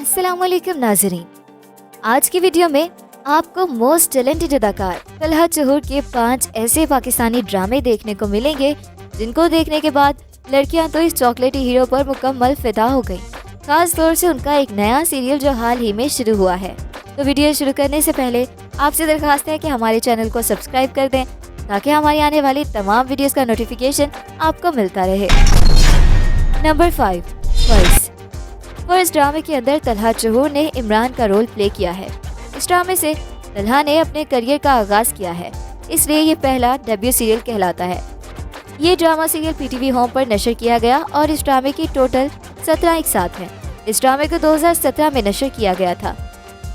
अस्सलाम वालेकुम नाज़रीन। आज की वीडियो में आपको मोस्ट टैलेंटेड अदाकार तलहा चहूर के 5 ऐसे पाकिस्तानी ड्रामे देखने को मिलेंगे जिनको देखने के बाद लड़कियां तो इस चॉकलेटी हीरो पर मुकम्मल फिदा हो गईं। खास तौर से उनका एक नया सीरियल जो हाल ही में शुरू हुआ है। तो वीडियो शुरू करने से पहले आपसे दरख्वास्त है कि हमारे चैनल को सब्सक्राइब कर दें ताकि हमारी आने वाली तमाम वीडियोस का नोटिफिकेशन आपको मिलता रहे। नंबर 5, फर्स्ट ड्रामे के अंदर तलहा चहूर ने इमरान का रोल प्ले किया है। इस ड्रामे से तलहा ने अपने करियर का आगाज किया है, इसलिए ये पहला डेब्यू सीरियल कहलाता है। ये ड्रामा सीरियल पीटीवी होम पर नशर किया गया और इस ड्रामे की टोटल 17 इकसात हैं। इस ड्रामे को 2017 में नशर किया गया था।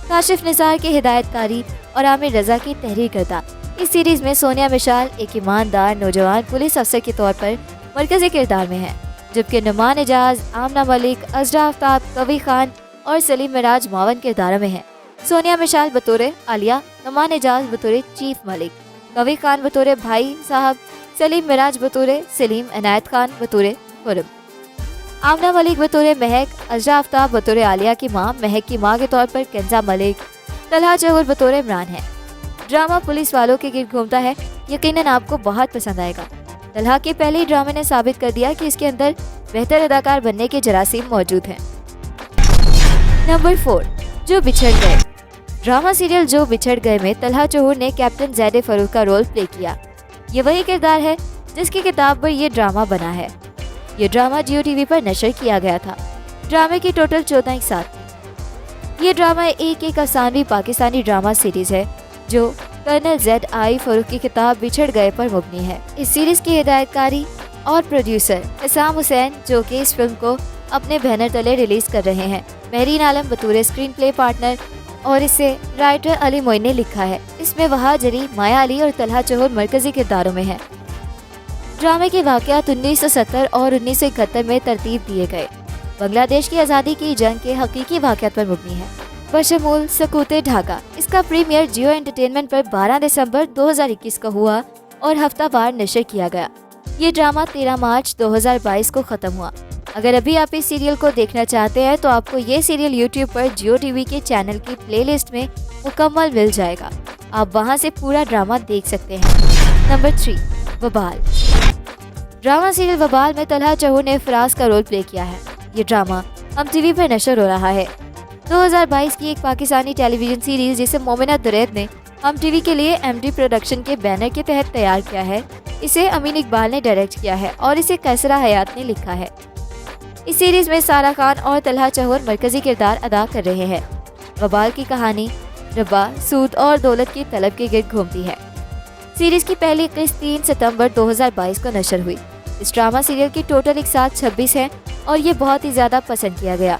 काशिफ निसार की हिदायतकारी और आमिर रजा की तहरीर करदा इस सीरीज में सोनिया मिशाल एक ईमानदार नौजवान पुलिस अफसर के तौर पर मरकजी किरदार में है, जबकि नुमान एजाज, आमना मलिक, अजरा आफ्ताब, कवी खान और सलीम मिराज मावन किरदारों में हैं। सोनिया मिशाल बतौर आलिया, नुमान एजाज बतौर चीफ मलिक, कवी खान बतौर भाई साहब, सलीम मिराज बतौर सलीम, इनायत खान बतौर खुरम, आमना मलिक बतौर महक, अजरा आफ्ताब बतौर आलिया की माँ, महक की माँ के तौर पर कंजा मलिक, तलहा चहूर बतौर इमरान है। ड्रामा पुलिस वालों के गिर्द घूमता है, यकीनन आपको बहुत पसंद आएगा। तलहा के पहले ही ड्रामे ने साबित कर दिया कि इसके अंदर बेहतर अदाकार बनने के जरासीम मौजूद हैं। नंबर 4, जो बिछड़ गए। ड्रामा सीरियल जो बिछड़ गए में तलहा चहूर ने कैप्टन ज़ैद फरूख का रोल प्ले किया। ये वही किरदार है जिसकी किताब पर यह ड्रामा बना है। ये ड्रामा जियो टीवी पर नशर किया गया था। ड्रामे की टोटल 14 इकसात। ये ड्रामा एक अफसानवी पाकिस्तानी ड्रामा सीरीज है जो कर्नल Z.I. फरूख की किताब बिछड़ गए पर मुबनी है। इस सीरीज की हिदायतकारी और प्रोड्यूसर इसाम हुसैन, जो कि इस फिल्म को अपने बैनर तले रिलीज कर रहे हैं। महरीन आलम बतौर स्क्रीन प्ले पार्टनर और इसे राइटर अली मोइन ने लिखा है। इसमें वहा जरी, माया अली और तलहा चहूर मरकजी किरदारों में हैं। ड्रामे के वाक़यात 1970 और 1971 में तरतीब दिए गए। बांग्लादेश की आज़ादी की जंग के हकीकी वाक़यात पर मुबनी है, बशमूल सकूते ढाका। इसका प्रीमियर जियो एंटरटेनमेंट पर 12 दिसंबर 2021 को हुआ और हफ्तावार नशर किया गया। ये ड्रामा 13 मार्च 2022 को ख़त्म हुआ। अगर अभी आप इस सीरियल को देखना चाहते हैं तो आपको ये सीरियल यूट्यूब पर जियो टीवी के चैनल की प्लेलिस्ट में मुकम्मल मिल जाएगा। आप वहां से पूरा ड्रामा देख सकते हैं। नंबर 3, वबाल। ड्रामा सीरियल वबाल में तलहा चहूर ने फराज का रोल प्ले किया है। ये ड्रामा हम टीवी पर नशर हो रहा है। 2022 की एक पाकिस्तानी टेलीविजन सीरीज जिसे मोमिना दुरैद ने हम टीवी के लिए MD प्रोडक्शन के बैनर के तहत तैयार किया है। इसे अमीन इकबाल ने डायरेक्ट किया है और इसे कैसरा हयात ने लिखा है। इस सीरीज में सारा खान और तलहा चहूर मरकजी किरदार अदा कर रहे हैं। वबाल की कहानी रब्बा, सूद और दौलत की तलब के गिर्द घूमती है। सीरीज की पहली किस्त 3 सितंबर 2022 को नशर हुई। इस ड्रामा सीरियल की टोटल इकसात 26 है और ये बहुत ही ज्यादा पसंद किया गया।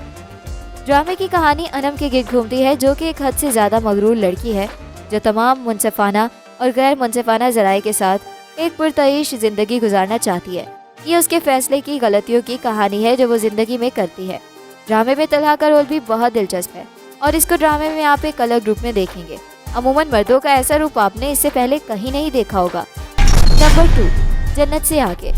ड्रामे की कहानी अनम के गिर्द घूमती है, जो कि एक हद से ज़्यादा मगरूर लड़की है जो तमाम मुनसिफाना और गैर मुनसिफाना ज़राए के साथ एक पुरतईश ज़िंदगी गुजारना चाहती है। ये उसके फैसले की गलतियों की कहानी है जो वो ज़िंदगी में करती है। ड्रामे में तलहा का रोल भी बहुत दिलचस्प है और इसको ड्रामे में आप एक अलग रूप में देखेंगे। अमूमन मर्दों का ऐसा रूप आपने इससे पहले कहीं नहीं देखा होगा। नंबर 2, जन्नत से आगे।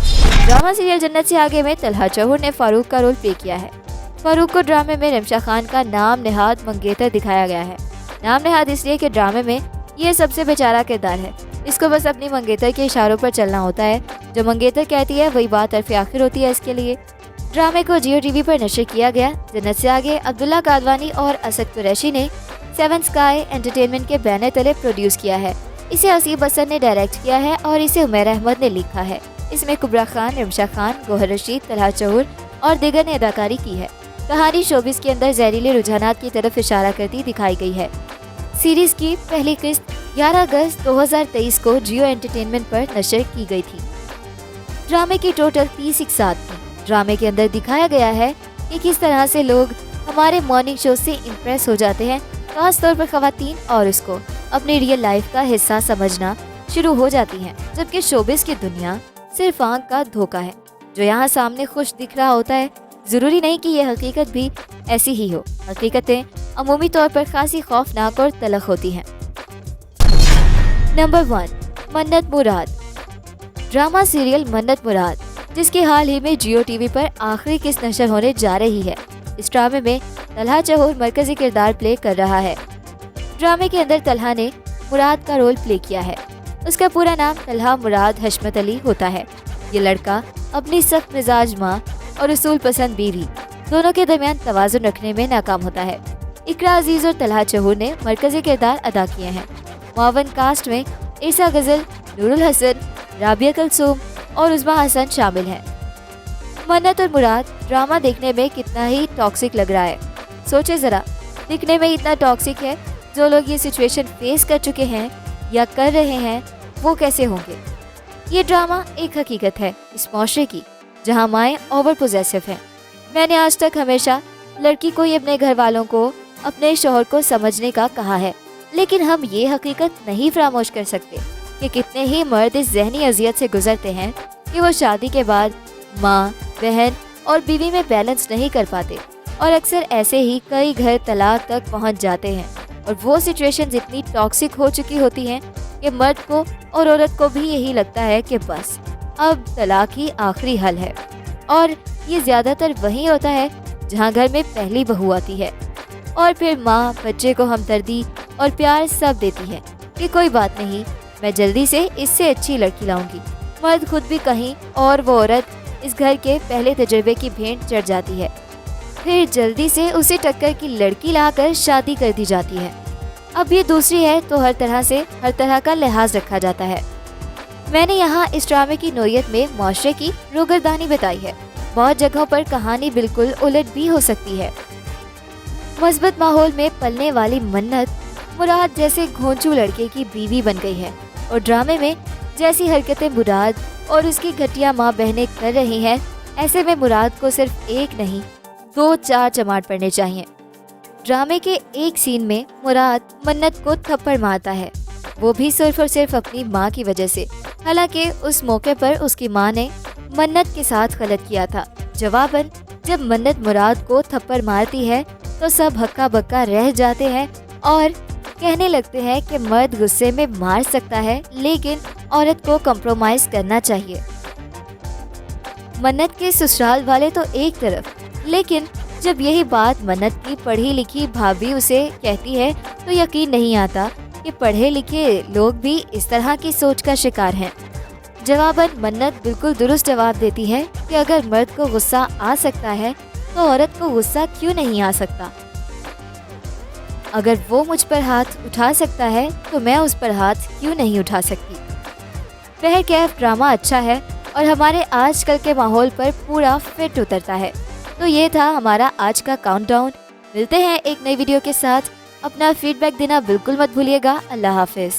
ड्रामा सीरियल जन्नत से आगे में तलहा चहूर ने फारूक का रोल प्ले किया है। फारूक को ड्रामे में रमशा खान का नाम नेहाद मंगेतर दिखाया गया है। नाम नेहाद इसलिए कि ड्रामे में ये सबसे बेचारा किरदार है। इसको बस अपनी मंगेतर के इशारों पर चलना होता है। जो मंगेतर कहती है वही बात अरफ़ आखिर होती है इसके लिए। ड्रामे को जियो टीवी पर नशर किया गया। जन्नत से आगे अब्दुल्ला कादवानी और असद कुरैशी ने 7 स्काई एंटरटेनमेंट के बैनर तले प्रोड्यूस किया है। इसे हसीब हसन ने डायरेक्ट किया है और इसे उमैर अहमद ने लिखा है। इसमें कुबरा खान, रमशा खान, गौहर रशीद, तलहा चहूर और दिगर ने अदाकारी की है। कहानी शोबिस के अंदर जहरीले रुझानात की तरफ इशारा करती दिखाई गई है। सीरीज की पहली किस्त 11 अगस्त 2023 को जियो एंटरटेनमेंट पर नशर की गई थी। ड्रामे की टोटल 30 इकसात थी। ड्रामे के अंदर दिखाया गया है कि किस तरह से लोग हमारे मॉर्निंग शो से इम्प्रेस हो जाते हैं, खास तौर पर खवातीन, और उसको अपनी रियल लाइफ का हिस्सा समझना शुरू हो जाती हैं। जबकि शोबिस की दुनिया सिर्फ आंख का धोखा है। जो यहाँ सामने खुश दिख रहा होता है, ज़रूरी नहीं कि यह हकीकत भी ऐसी ही हो। हकीकतें अमूमी तौर पर खासी खौफनाक और तलख होती हैं। नंबर 1, मन्नत मुराद। ड्रामा सीरियल मन्नत मुराद, जिसके हाल ही में जियो टीवी पर आखिरी किस्त नशर होने जा रही है। इस ड्रामे में तलहा जहूर मरकजी किरदार प्ले कर रहा है। ड्रामे के अंदर तलहा ने मुराद का रोल प्ले किया है। उसका पूरा नाम तलहा मुराद हशमत अली होता है। ये लड़का अपनी सख्त मिजाज माँ और उसूल पसंद बीवी दोनों के दरमियान तवाज़ुन रखने में नाकाम होता है। इकरा अजीज और तलहा जहूर ने मरकजी किरदार अदा किए हैं। मुआवन कास्ट में ईसा गजल, नूरुल हसन, राबिया कलसूम और उज़मा हसन शामिल हैं। मन्नत और मुराद ड्रामा देखने में कितना ही टॉक्सिक लग रहा है। सोचे जरा, दिखने में इतना टॉक्सिक है, जो लोग ये सिचुएशन फेस कर चुके हैं या कर रहे हैं वो कैसे होंगे। ये ड्रामा एक हकीकत है इस माशरे की, जहाँ माएँ ओवर पोजेसिव हैं। मैंने आज तक हमेशा लड़की को ही अपने घर वालों को, अपने शौहर को समझने का कहा है, लेकिन हम ये हकीकत नहीं फरामोश कर सकते कि कितने ही मर्द इस ज़हनी अजियत से गुजरते हैं कि वो शादी के बाद माँ, बहन और बीवी में बैलेंस नहीं कर पाते और अक्सर ऐसे ही कई घर तलाक तक पहुंच जाते हैं। और वो सिचुएशंस इतनी टॉक्सिक हो चुकी होती हैं कि मर्द को और औरत को भी यही लगता है कि बस अब तलाक ही आखिरी हल है। और ये ज़्यादातर वहीं होता है जहाँ घर में पहली बहू आती है और फिर माँ बच्चे को हमदर्दी और प्यार सब देती है कि कोई बात नहीं, मैं जल्दी से इससे अच्छी लड़की लाऊंगी। मर्द खुद भी कहीं और वो औरत इस घर के पहले तजुर्बे की भेंट चढ़ जाती है। फिर जल्दी से उसे टक्कर की लड़की लाकर शादी कर दी जाती है। अब ये दूसरी है तो हर तरह का लिहाज रखा जाता है। मैंने यहाँ इस ड्रामे की नोयत में माशरे की रोगरदानी बताई है। बहुत जगहों पर कहानी बिल्कुल उलट भी हो सकती है। मज़बूत माहौल में पलने वाली मन्नत मुराद जैसे घोंचू लड़के की बीवी बन गई है और ड्रामे में जैसी हरकतें मुराद और उसकी घटिया माँ बहनें कर रही हैं, ऐसे में मुराद को सिर्फ एक नहीं 2-4 चमाट पड़ने चाहिए। ड्रामे के एक सीन में मुराद मन्नत को थप्पड़ मारता है, वो भी सिर्फ और सिर्फ अपनी माँ की वजह से। हालांकि उस मौके पर उसकी माँ ने मन्नत के साथ गलत किया था। जवाबन जब मन्नत मुराद को थप्पड़ मारती है तो सब हक्का बक्का रह जाते हैं और कहने लगते हैं कि मर्द गुस्से में मार सकता है, लेकिन औरत को कॉम्प्रोमाइज करना चाहिए। मन्नत के ससुराल वाले तो एक तरफ, लेकिन जब यही बात मन्नत की पढ़ी लिखी भाभी उसे कहती है तो यकीन नहीं आता कि पढ़े लिखे लोग भी इस तरह की सोच का शिकार हैं। जवाबन मन्नत बिल्कुल दुरुस्त जवाब देती है कि अगर मर्द को गुस्सा आ सकता है तो औरत को गुस्सा क्यों नहीं आ सकता। अगर वो मुझ पर हाथ उठा सकता है तो मैं उस पर हाथ क्यों नहीं उठा सकती। बहरकैफ ड्रामा अच्छा है और हमारे आजकल के माहौल पर पूरा फिट उतरता है। तो ये था हमारा आज का काउंटडाउन। मिलते हैं एक नई वीडियो के साथ। अपना फीडबैक देना बिल्कुल मत भूलिएगा। अल्लाह हाफिज़।